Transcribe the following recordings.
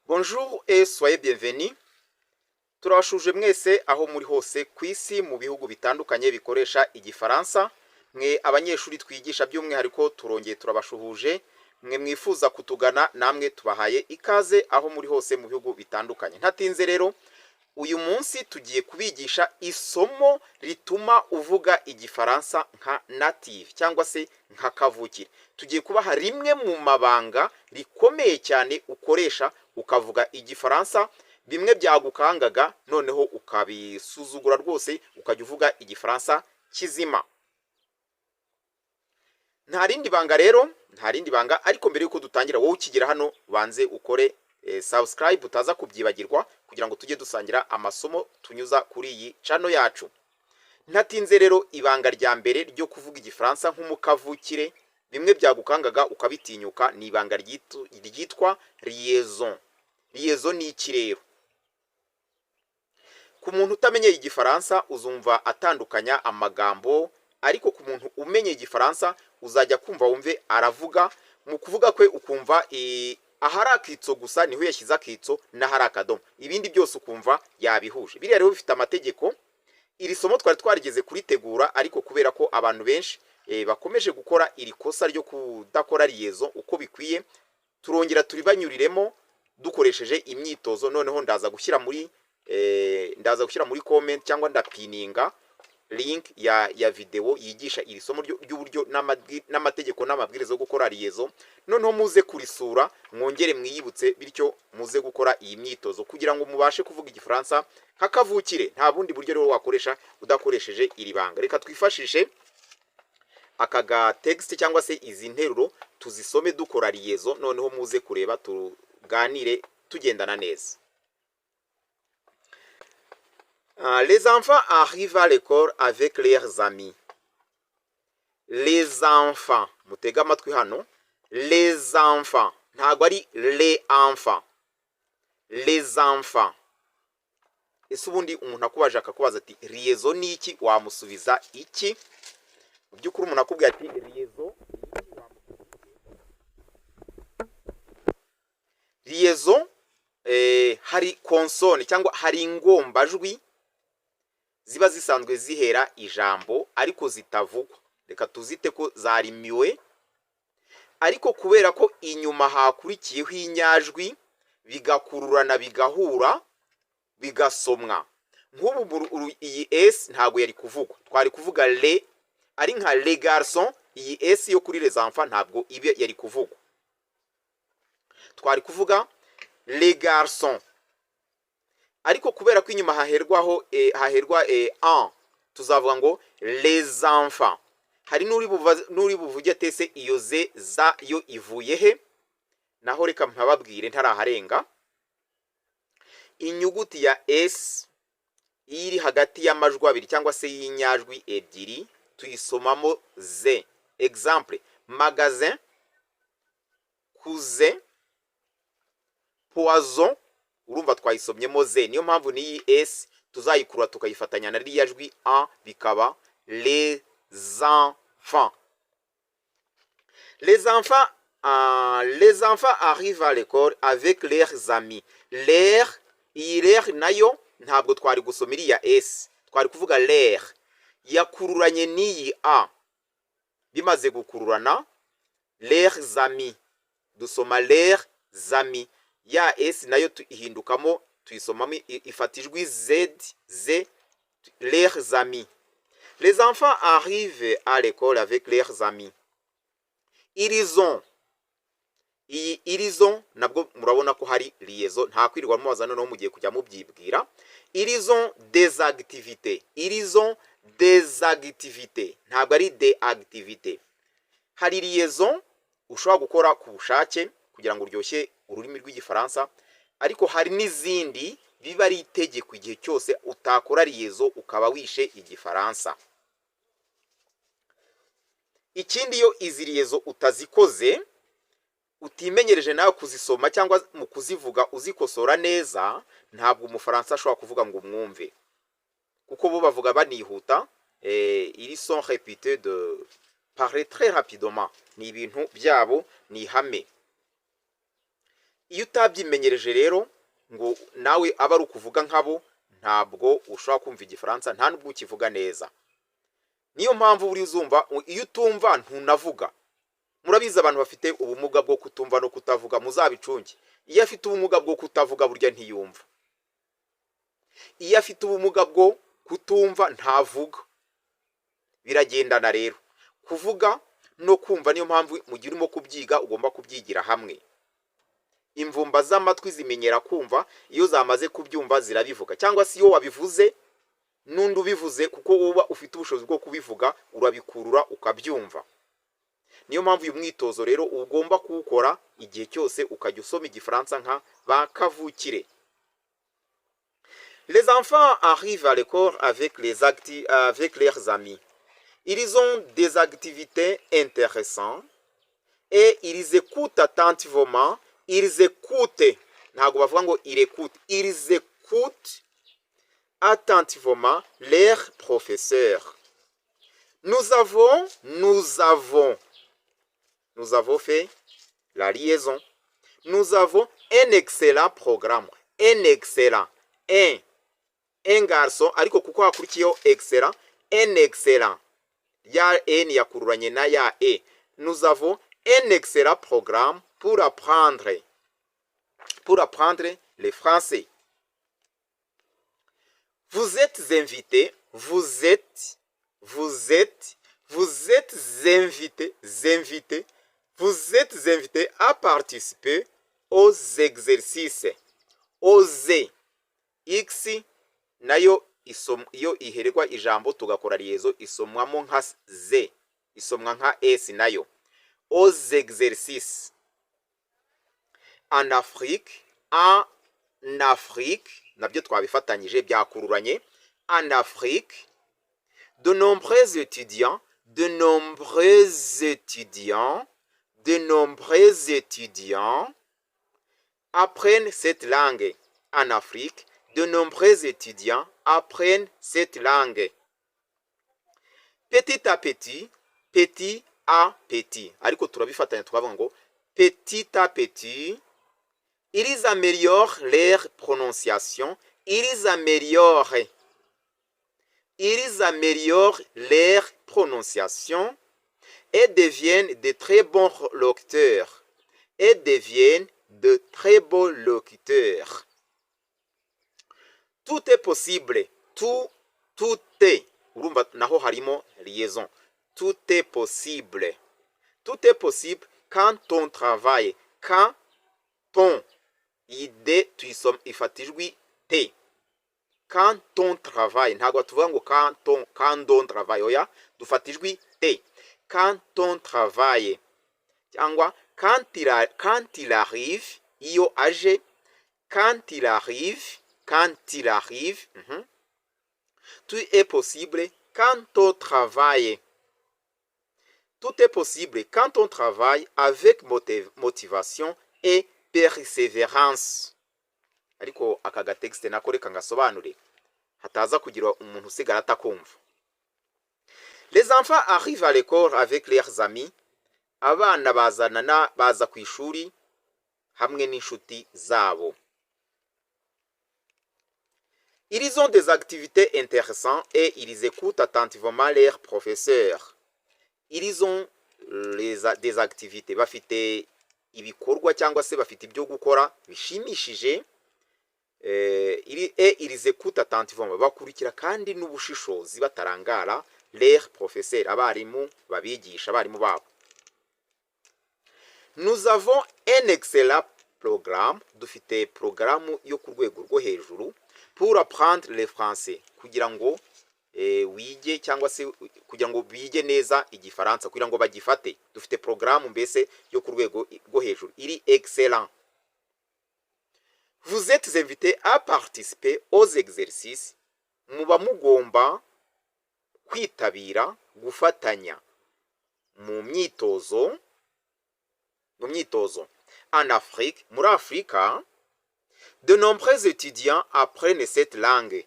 Bonjour et soyez bienvenus. Turabashuje mwese aho muri hose ku isi mu bihugu bitandukanye bikoresha igifaransa. Mwe abanyeshuri twigisha by'umwihariko turongeye turabashuhuje. Mwe mwifuza kutugana namwe tubahaye ikaze aho muri hose mu bihugu bitandukanye. Ntatinze rero uyu munsi tugiye kubigisha isomo rituma uvuga igifaransa nka native cyangwa se nka kavukire. Tugiye kubaha rimwe mu mabanga rikomeye cyane ukoresha ukavuga igifaransa, bimwe byagukangaga noneho ukabisuzugura rwose ukajya uvuga igifaransa kizima. Nta rindi banga rero, nta rindi banga, ariko mbere yuko dutangira wowe ukigera hano banze ukore subscribe utaza kubyibagirwa kugira ngo tujye dusangira amasomo tunyuza kuri iyi channel yacu. Ntatinze rero ibanga rya mbere ryo kuvuga igifaransa nk'umukavukire, bimwe byagukangaga ukabitinyuka, ni ibanga ryitwa liaison. Liaison ni iki rero? Ku muntu utamenye igifaransa uzumva atandukanya amagambo, ariko ku muntu umenye igifaransa uzajya kumva wumve aravuga, mu kuvuga kwe ukumva ahari akitso gusa niho yashyize akitso n'ahari akadomo, ibindi byose ukumva yabihuje. Biriya rero bifite amategeko. Iri somo twari twarigeze kuritegura, ariko kubera ko abantu benshi bakomeje gukora iri kosa ryo kudakora liaison uko bikwiye, turongera turibanyuriremo dukoresheje imyitozo. Noneho ndaza gushyira muri comment cyangwa ndapininga link ya video yigisha iri somo ry'uburyo n'amategeko n'amabwiriza yo gukora liaison. Noneho muze kurisura mwongere mwiyibutse, bityo muze gukora iyi myitozo kugira ngo mubashe kuvuga igifaransa nk'akavukire. Nta bundi buryo rero wakoresha udakoresheje iri banga. Reka twifashishe aka text cyangwa se izi nteruro tuzisome dukora liaison, noneho muze kureba tuganire tugendana neza. Les enfants arrivent à l'école avec leurs amis. Les enfants, mutega amatwi hano, les enfants, ntabwo ari les enfants, les enfants. Ese ubundi umuntu akubaje akakubaza ati liaison ni iki, wamusubiza iki? Mu by'ukuri umuntu akubwira ati liaison liaison, hari konsone cyangwa hari ingombajwi ziba zisanzwe zihera ijambo ariko zitavugwa. Reka tuzite ko zarimiwe, ariko kubera ko inyuma hakurikiyeho inyajwi bigakururana bigahura bigasomwa. Nk'ubu iyi s ntago yari kuvugwa, twari kuvuga le, ari nka les garçons. Iyi s yo kuri les enfants ntabwo ibe yari kuvugwa, twari kuvuga les garçons. Ariko kubera ko inyuma haherwa en, tuzavuga ngo les enfants. Hari nuri buvuge tese iyo ze za yo ivuye he? Naho reka mpababwire ntaraharenga. Inyuguti ya s iri hagati y'amajwi abiri cyangwa se y'inyajwi ebyiri tuyisomamo ze. Exemple: magasin, cousin, poison. Urumva twayisomyemo ze, niyo mpamvu n'iyi s tuzayikurura tukayifatanya na ririya jwi a bikaba les enfants. Les enfants arrivent à l'école avec leurs amis. Iyi leur nayo ntabwo twari gusoma iriya s, twari kuvuga leur. Yakururanye n'iyi a, bimaze gukururana leurs amis dusoma leurs amis. Ya s nayo ihindukamo tuyisomamo ifatijwe z, leurs amis. Les enfants arrivent à l'école avec leurs amis. Ils ont, nabwo murabona ko hari liaison, nta kwirirwa mubaza noneho mugiye kujya mubyibwira. Ils ont des activités. Ils ont des activités, ntabwo ari des activités. Hari liaison ushobora gukora ku bushake kugira ngo uryoshye ururimi rw'igifaransa, ariko hari n'izindi biba ari itegeko igihe cyose utakora liaison ukaba wishe igifaransa. Ikindi iyo izi liaison utazikoze, utimenyereje nawe kuzisoma cyangwa mu kuzivuga uzikosora neza, ntabwo umufaransa ashobora kuvuga ngo umwumve, kuko bo bavuga banihuta. Ils sont réputés de parler très rapidement, ni ibintu byabo ni ihame. iyo utabyimenyereje rero ngo nawe aba ari ukuvuga nkabo, ntabwo ushobora kumva igifaransa, nta nubwo ukivuga neza. Niyo mpamvu buri uzumva, iyo utumva ntunavuga. Murabizi abantu bafite ubumuga bwo kutumva no kutavuga, muzabicunge. Iyo afite ubumuga bwo kutavuga burya ntiyumva. Iyo afite ubumuga bwo kutumva ntavuga. Biragendana rero. Kuvuga no kumva, niyo mpamvu mu gihe urimo kubyiga ugomba kubyigira hamwe. Imvumba z'amatwi zimenyera kumva, iyo zamaze kubyumva zirabivuga, cyangwa se iyo wabivuze n'undi ubivuze, kuko uba ufite ubushobozi bwo kubivuga, urabikurura ukabyumva. Niyo mpamvu uyu mwitozo rero ugomba kuwukora igihe cyose, ukajya usoma igifaransa nka ba kavukire. Les enfants arrivent à l'école avec leurs amis. Ils ont des activités intéressantes et ils écoutent attentivement. Ils écoutent, ntabwo bavuga ngo ils écoutent attentivement leurs professeurs. Nous avons fait la liaison. Nous avons un excellent programme. Un excellent. Un garçon, ariko kuko hakurikiyeho excellent, un excellent. Ya N yakururanye na ya E. Nous avons un excellent programme pour apprendre le français. Vous êtes invités, vous êtes invités à participer aux exercices. Oze X nayo iyo ihererwa ijambo tugakora liaison isomwamo nka Z, isomwa nka S nayo. Aux exercices. En Afrique, nabyo twabifatanyije byakururanye. En Afrique, de nombreux étudiants apprennent cette langue. En Afrique, de nombreux étudiants apprennent cette langue. Petit à petit, ariko turabifatanya tukavuga ngo petit à petit, ils améliorent leur prononciation, ils améliorent leur prononciation et deviennent de très bons locuteurs. Tout est possible. Tout est. Urumva naho harimo liaison. Tout est possible. Tout est possible quand on travaille. Quand on ide ifatijwi te. Quand on travaille. Ntabwo tuvuga ngo quand on travaille. Oya, dufatijwi te. Quand on travaille. Cyangwa quand il arrive. Iyo aje. Quand il arrive. Tout est possible quand on travaille. Tout est possible quand on travaille avec motivation et persévérance. Ariko aka gatekste nako reka ngasobanure hataza kugira umuntu usigara atakumva. Les enfants arrivent à l'école avec leurs amis. Abana baza ku ishuri hamwe n'inshuti zabo. Ils ont des activités intéressantes et ils écoutent attentivement leurs professeurs. Ils ont des activités, bafite ibikorwa cyangwa se bafite ibyo gukora bishimishije, et ils écoutent attentivement, bakurikira kandi n'ubushishozi batarangara leurs professeurs, abarimu babigisha, abarimu babo. Nous avons un excellent programme, dufite programme yo ku rwego rwo hejuru, pour apprendre le français, kugira ngo wige cyangwa se kugira ngo bige neza igifaransa, kugira ngo bagifate. Dufite programme mbese yo ku rwego rwo hejuru, iri excellent. Vous êtes invités à participer aux exercices. Muba mugomba kwitabira gufatanya mu myitozo. En Afrique, muri Afrika, de nombreux étudiants apprennent cette langue.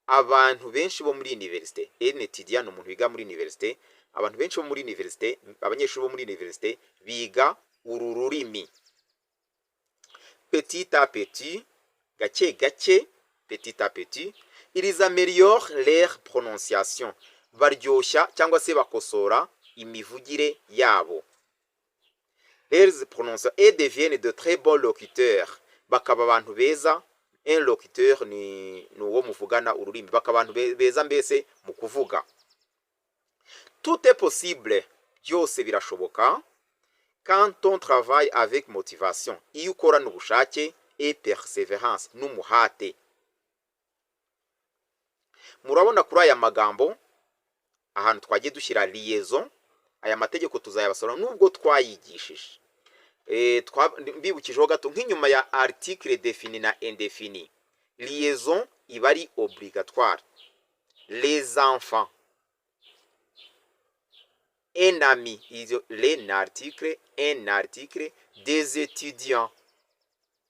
Abantu benshi bo muri université, étudiant umuntu biga muri université, abantu benshi bo muri université, abanyeshuri bo muri université biga uru rurimi. petit à petit, gake gake, petit à petit, ils améliorent leur prononciation. Baryoshya cyangwa se bakosora imivugire yabo. Leurs prononciations et deviennent de très bons locuteurs. Bakaba abantu beza. Un locuteur ni uwo muvugana ururimi. Bakaba abantu beza mbese mu kuvuga. Tout est possible. Byose birashoboka. Quand on travaille avec motivation. Iyo ukorana ubushake et persévérance n'umuhate. Murabona kuri aya magambo ahantu twagiye dushyira liaison. Aya mategeko tuzayabasora nubwo twayigishije. Mbibukijeho gato nk'inyuma ya article défini na indéfini. Liaison iba ari obligatoire. Les enfants. Un ami, un article, des étudiants,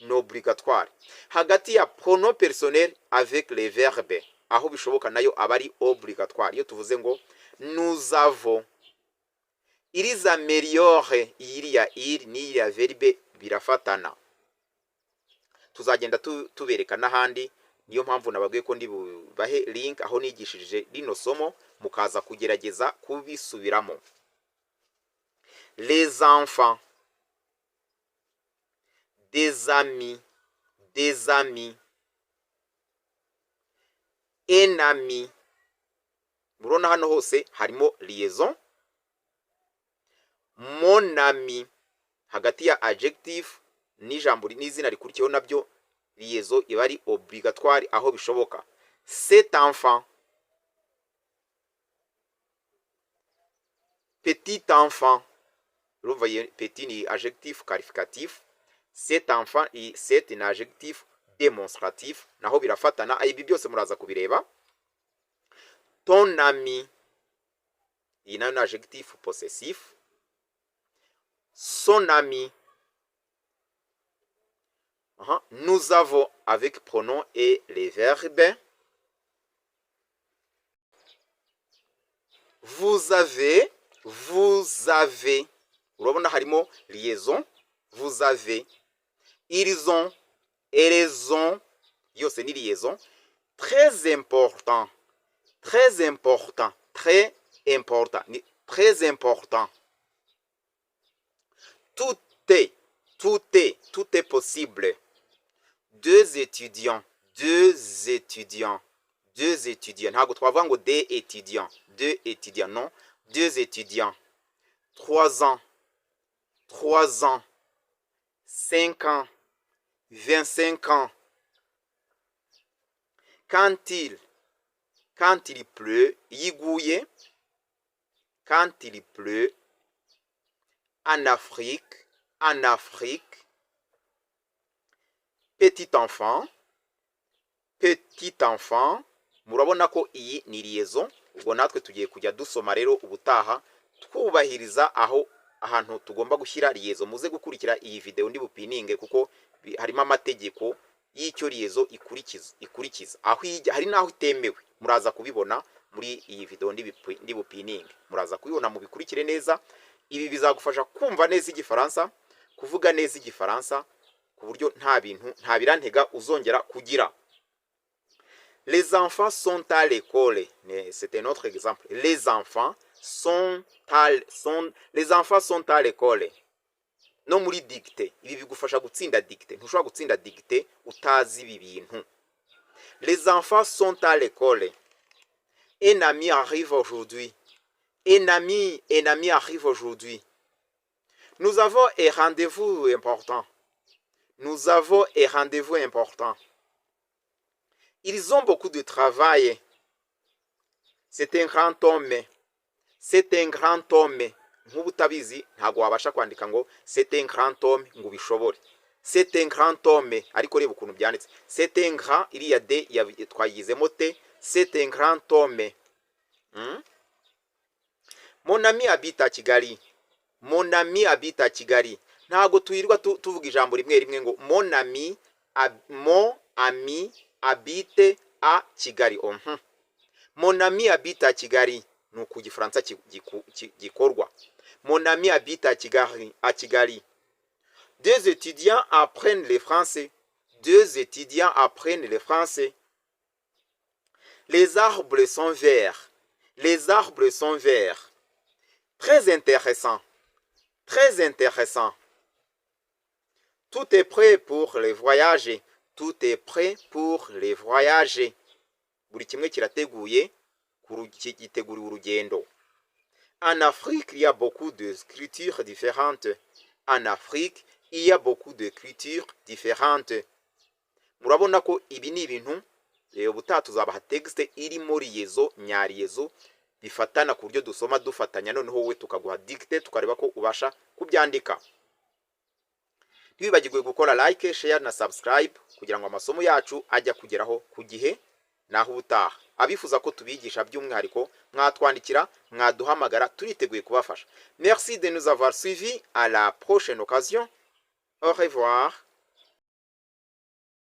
non obligatoire. Hagati ya pronom personnel avec les verbes, aho bishoboka nayo abari obligatoire. Iyo tuvuze ngo nous avons, ils améliorent, il ni ya verbe birafatana. Tuzagenda tubereka n'ahandi, niyo mpamvu nababwiye ko ndi bahe link aho nigishije rino somo mukaza kugerageza kubisubiramo. Les enfants, des amis, un ami. Murona hano hose harimo liaison. Mon ami, hagati ya adjective n'ijambo n'izina rikurikiyeho nabyo liaison iba ari obligatoire aho bishoboka. Cet enfant, petit enfant. Vous voyez, petit ni adjectif qualificatif. Cet enfant, c'est un adjectif démonstratif. Naho birafatana. Ibi byose muraza kubireba. Ton ami, il a un adjectif possessif. Son ami. Nous avons avec pronom et les verbes. Vous avez. Urabona harimo liaison. Vous avez. Ils ont. Elles ont. Yose ni liaison. Très important. Très important. Très important. Très important. Tout est possible. Deux étudiants. Ntabwo twavuga ngo des étudiants. Deux étudiants, non. Deux étudiants. 3 ans. 5 ans. 25 ans. Quand il pleut, yiguye. Quand il pleut, en Afrique. Petit enfant. Murabona ko iyi ni liaison. Ubwo natwe tugiye kujya dusoma rero ubutaha twubahiriza ahantu tugomba gushyira liaison. Muze gukurikira iyi video ndi bupininge kuko harimo amategeko y'icyo liaison ikurikiza. Hari naho itemewe. Muraza kubibona muri iyi video ndi bupininge. Muraza kubibona mu bikurikire neza. Ibi bizagufasha kumva neza igifaransa, kuvuga neza igifaransa ku buryo nta birantega uzongera kugira. Les enfants sont à l'école. C'est un autre exemple. Les enfants sont à l'école. No muri dictée. Ibi bigufasha gutsinda dictée. Ntushobora gutsinda dictée utazi ibi bintu. Les enfants sont à l'école. Un ami arrive aujourd'hui. Un ami arrive aujourd'hui. Nous avons un rendez-vous important. Ils ont beaucoup de travail. C'est un grand homme. Nk'ubu utabizi ntabwo wabasha kwandika ngo c'est un grand homme ngo ubishobore. C'est un grand homme. Ariko reba ukuntu byanditse. C'est un grand, iriya de twayizemo te. C'est un grand homme. Mon ami habite à Kigali. Ntabwo tuyirirwa tuvuga ijambo rimwe ngo mon ami habite à Kigali. Mon ami habite à Kigali. Nuko igifaransa gikorwa. Mon ami habite à Kigali. Deux étudiants apprennent le français. Deux étudiants apprennent le français. Les arbres sont verts. Les arbres sont verts. Très intéressant. Très intéressant. Tout est prêt pour les voyages. Tout est prêt pour les voyages. Buri kimwe kirateguye giteguriwe urugendo. En Afrique, il y a beaucoup d'écritures différentes. En Afrique, il y a beaucoup d'écritures différentes. Murabona ko ibi ni ibintu ubutaha tuzabaha texte irimo riyezo nyariyezo bifatana ku buryo dusoma dufatanya, noneho wowe tukaguha dicte tukareba ko ubasha kubyandika. Ntibibagirwe gukora like, share na subscribe kugira ngo amasomo yacu ajya kugeraho ku gihe naho ubutaha. Abifuza ko tubigisha by'umwihariko mwatwandikira, mwaduhamagara, turiteguye kubafasha. Merci de nous avoir suivis. À la prochaine occasion. Au revoir.